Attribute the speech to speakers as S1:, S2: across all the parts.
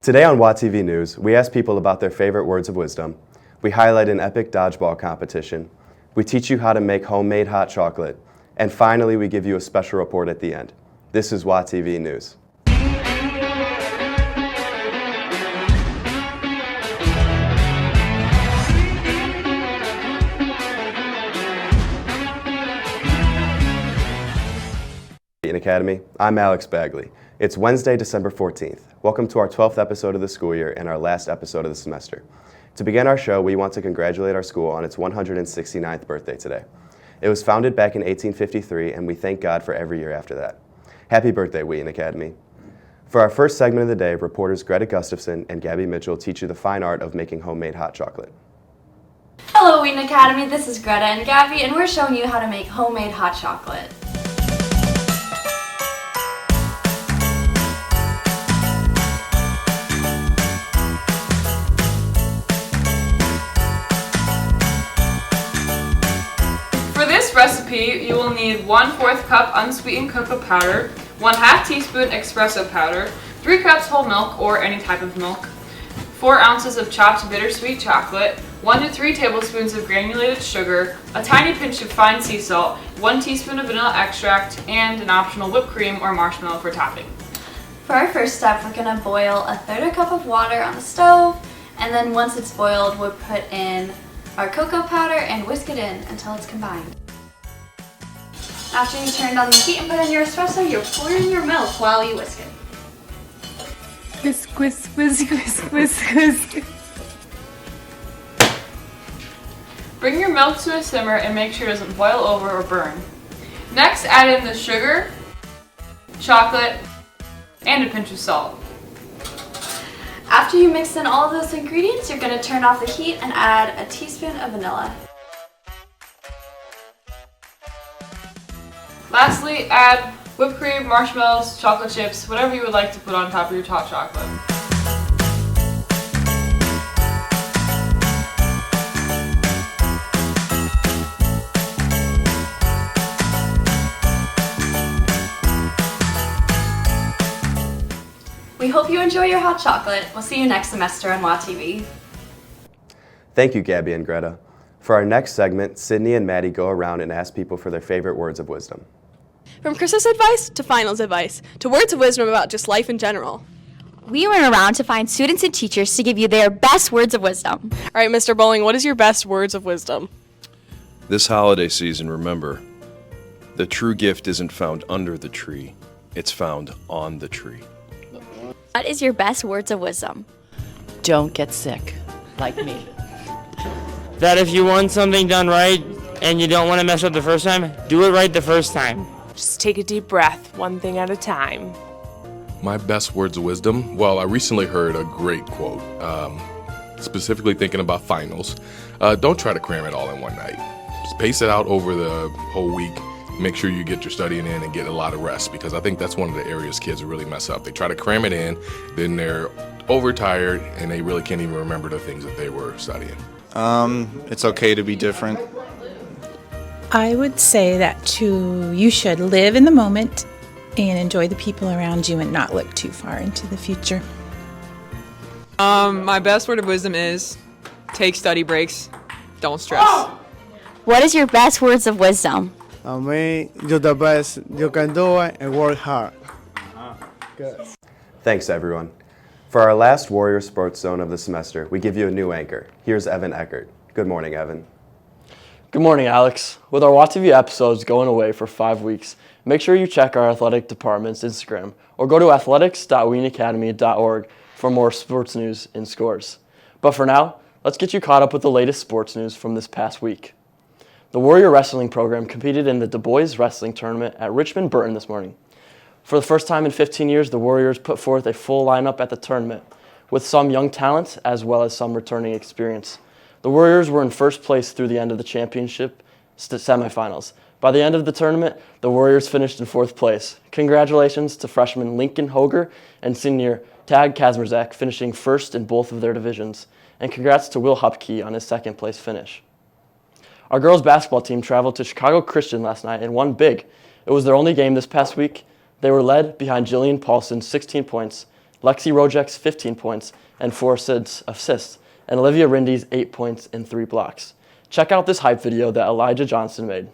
S1: Today on WAtv News, we ask people about their favorite words of wisdom. We highlight an epic dodgeball competition. We teach you how to make homemade hot chocolate. And finally, we give you a special report at the end. This is WAtv News. Academy. I'm Alex Bagley. It's Wednesday, December 14th. Welcome to our 12th episode of the school year and our last episode of the semester. To begin our show, we want to congratulate our school on its 169th birthday today. It was founded back in 1853, and we thank God for every year after that. Happy birthday, Wheaton Academy. For our first segment of the day, reporters Greta Gustafson and Gabby Mitchell teach you the fine art of making homemade hot chocolate.
S2: Hello, Wheaton Academy. This is Greta and Gabby, and we're showing you how to make homemade hot chocolate.
S3: For this recipe, you will need 1/4 cup unsweetened cocoa powder, 1/2 teaspoon espresso powder, 3 cups whole milk or any type of milk, 4 ounces of chopped bittersweet chocolate, 1 to 3 tablespoons of granulated sugar, a tiny pinch of fine sea salt, 1 teaspoon of vanilla extract, and an optional whipped cream or marshmallow for topping.
S2: For our first step, we're going to boil 1/3 cup of water on the stove, and then once it's boiled, we'll put in our cocoa powder and whisk it in until it's combined. After you turned on the heat and put in your espresso, you're pouring your milk while you whisk it.
S4: Whisk, whisk, whisk, whisk, whisk, whisk.
S3: Bring your milk to a simmer and make sure it doesn't boil over or burn. Next, add in the sugar, chocolate, and a pinch of salt.
S2: After you mix in all of those ingredients, you're going to turn off the heat and add a teaspoon of vanilla.
S3: Lastly, add whipped cream, marshmallows, chocolate chips, whatever you would like to put on top of your hot chocolate.
S2: We hope you enjoy your hot chocolate. We'll see you next semester on WAtv.
S1: Thank you, Gabby and Greta. For our next segment, Sydney and Maddie go around and ask people for their favorite words of wisdom.
S5: From Christmas advice to finals advice to words of wisdom about just life in general.
S6: We went around to find students and teachers to give you their best words of wisdom.
S5: All right, Mr. Bowling, what is your best words of wisdom?
S7: This holiday season, remember, the true gift isn't found under the tree, it's found on the tree.
S6: What is your best words of wisdom?
S8: Don't get sick, like me.
S9: That if you want something done right and you don't want to mess up the first time, do it right the first time.
S4: Just take a deep breath, one thing at a time.
S10: My best words of wisdom? Well, I recently heard a great quote, specifically thinking about finals. Don't try to cram it all in one night. Just pace it out over the whole week. Make sure you get your studying in and get a lot of rest, because I think that's one of the areas kids really mess up. They try to cram it in, then they're overtired, and they really can't even remember the things that they were studying.
S11: It's okay to be different.
S12: I would say that you should live in the moment and enjoy the people around you and not look too far into the future.
S13: My best word of wisdom is take study breaks, don't stress.
S6: What is your best words of wisdom?
S14: I mean, you're the best, you can do it and work hard. Good.
S1: Thanks, everyone. For our last Warrior Sports Zone of the semester, we give you a new anchor. Here's Evan Eckert. Good morning, Evan.
S15: Good morning, Alex. With our WAtv episodes going away for 5 weeks, make sure you check our athletic department's Instagram or go to athletics.wheatonacademy.org for more sports news and scores. But for now, let's get you caught up with the latest sports news from this past week. The Warrior Wrestling program competed in the Du Bois Wrestling Tournament at Richmond Burton this morning. For the first time in 15 years, the Warriors put forth a full lineup at the tournament, with some young talent as well as some returning experience. The Warriors were in first place through the end of the championship semifinals. By the end of the tournament, the Warriors finished in 4th place. Congratulations to freshmen Lincoln Hoger and senior Tag Kazmerzak finishing first in both of their divisions. And congrats to Will Hupke on his 2nd place finish. Our girls basketball team traveled to Chicago Christian last night and won big. It was their only game this past week. They were led behind Jillian Paulson 16 points Lexi Rojek's 15 points and 4 assists, and Olivia Rindy's 8 points and 3 blocks. Check out this hype video that Elijah Johnson made.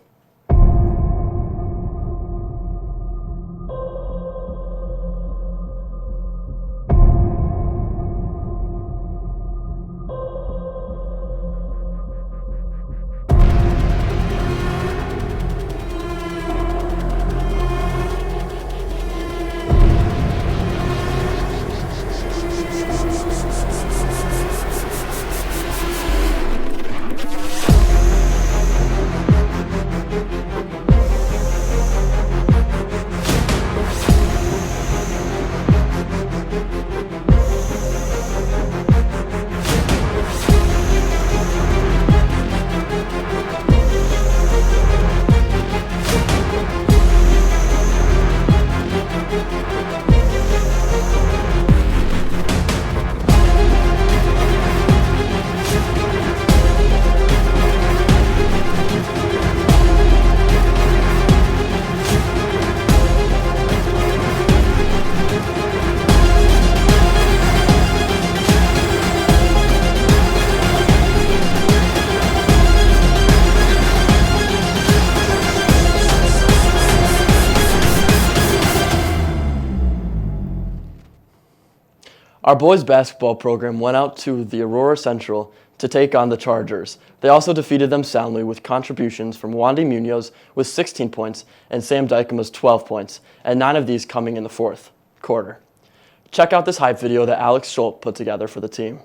S15: Our boys basketball program went out to the Aurora Central to take on the Chargers. They also defeated them soundly with contributions from Wandy Munoz with 16 points and Sam Dykema's 12 points, and 9 of these coming in the fourth quarter. Check out this hype video that Alex Schultz put together for the team.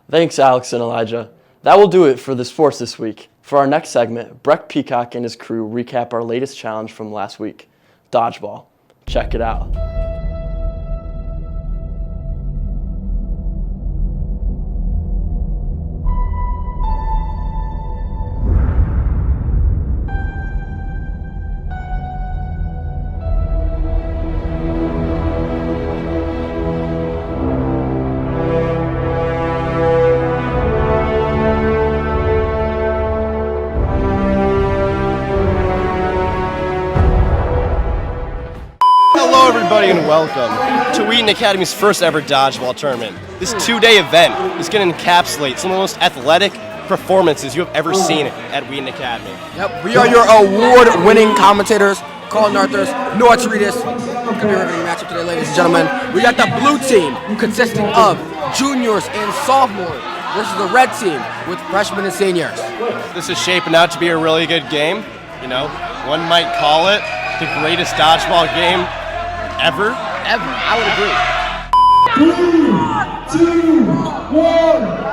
S15: Thanks, Alex and Elijah. That will do it for the sports this week. For our next segment, Breck Peacock and his crew recap our latest challenge from last week, dodgeball. Check it out.
S16: And welcome to Wheaton Academy's first ever dodgeball tournament. This 2-day event is going to encapsulate some of the most athletic performances you have ever seen at Wheaton Academy.
S17: Yep, we are your award-winning commentators, Colin Arthurs, Noah Treatis. Going to be a riveting matchup today, ladies and gentlemen. We got the blue team consisting of juniors and sophomores versus the red team with freshmen and seniors.
S16: This is shaping out to be a really good game. You know, one might call it the greatest dodgeball game ever, I would agree. 3, 2, 1.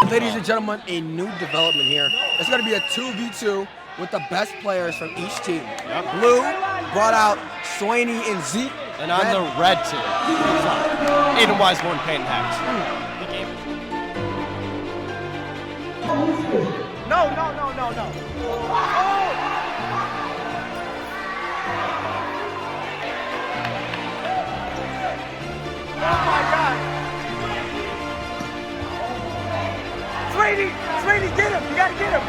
S17: Ladies and gentlemen, a new development here. It's going to be a 2v2 with the best players from each team. Blue brought out Swaney and Zeke.
S16: And on the red team, Aiden Wisemore and Peyton Hacks.
S18: No. Oh my God. Swaney, get him. You gotta get him.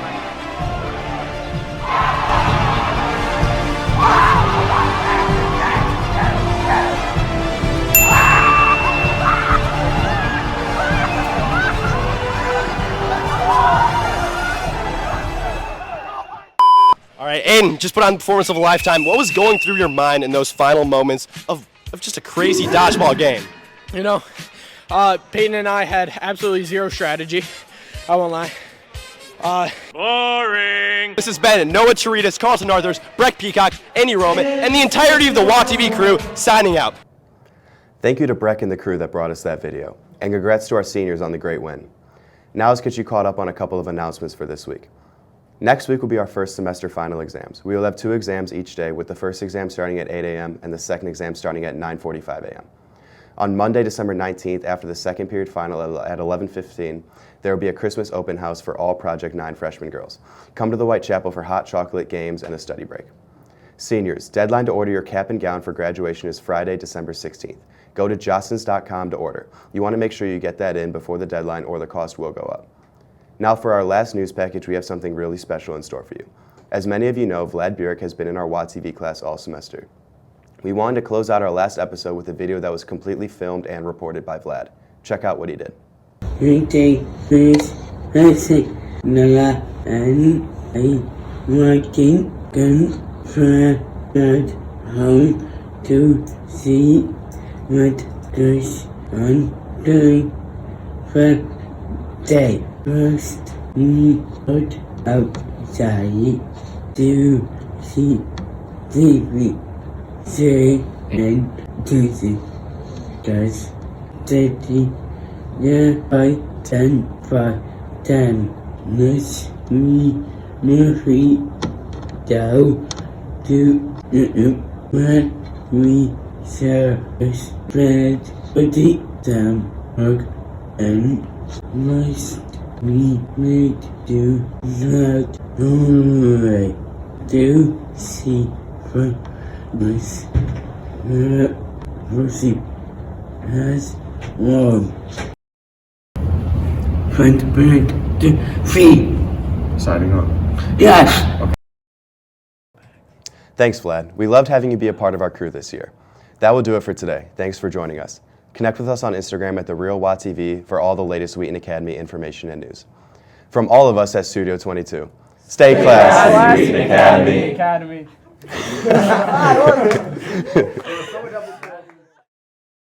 S16: All right, Aiden, just put on performance of a lifetime. What was going through your mind in those final moments of just a crazy dodgeball game?
S19: You know, Peyton and I had absolutely zero strategy. I won't lie.
S16: Boring. This has been Noah Charitas, Carlton Arthurs, Breck Peacock, Andy Roman, and the entirety of the WAtv crew signing out.
S1: Thank you to Breck and the crew that brought us that video, and congrats to our seniors on the great win. Now let's get you caught up on a couple of announcements for this week. Next week will be our first semester final exams. We will have 2 exams each day, with the first exam starting at 8 a.m. and the second exam starting at 9:45 a.m. On Monday, December 19th, after the second period final at 11:15, there will be a Christmas open house for all Project 9 freshman girls. Come to the Whitechapel for hot chocolate, games, and a study break. Seniors, deadline to order your cap and gown for graduation is Friday, December 16th. Go to jostens.com to order. You want to make sure you get that in before the deadline or the cost will go up. Now for our last news package, we have something really special in store for you. As many of you know, Vlad Burick has been in our WAtv class all semester. We wanted to close out our last episode with a video that was completely filmed and reported by Vlad. Check out what he did.
S20: Home to see what goes on during the day. First, we put outside to see TV, say, and to see does steady by 10 for 10. Let's Murphy down to what we service spread the stomach and must we made do not only to see for this Mercy has won. Front back to feet.
S1: Signing on.
S20: Yes.
S1: Okay. Thanks, Vlad. We loved having you be a part of our crew this year. That will do it for today. Thanks for joining us. Connect with us on Instagram at @TheRealWAtv for all the latest Wheaton Academy information and news. From all of us at Studio 22, stay classy, Wheaton Academy.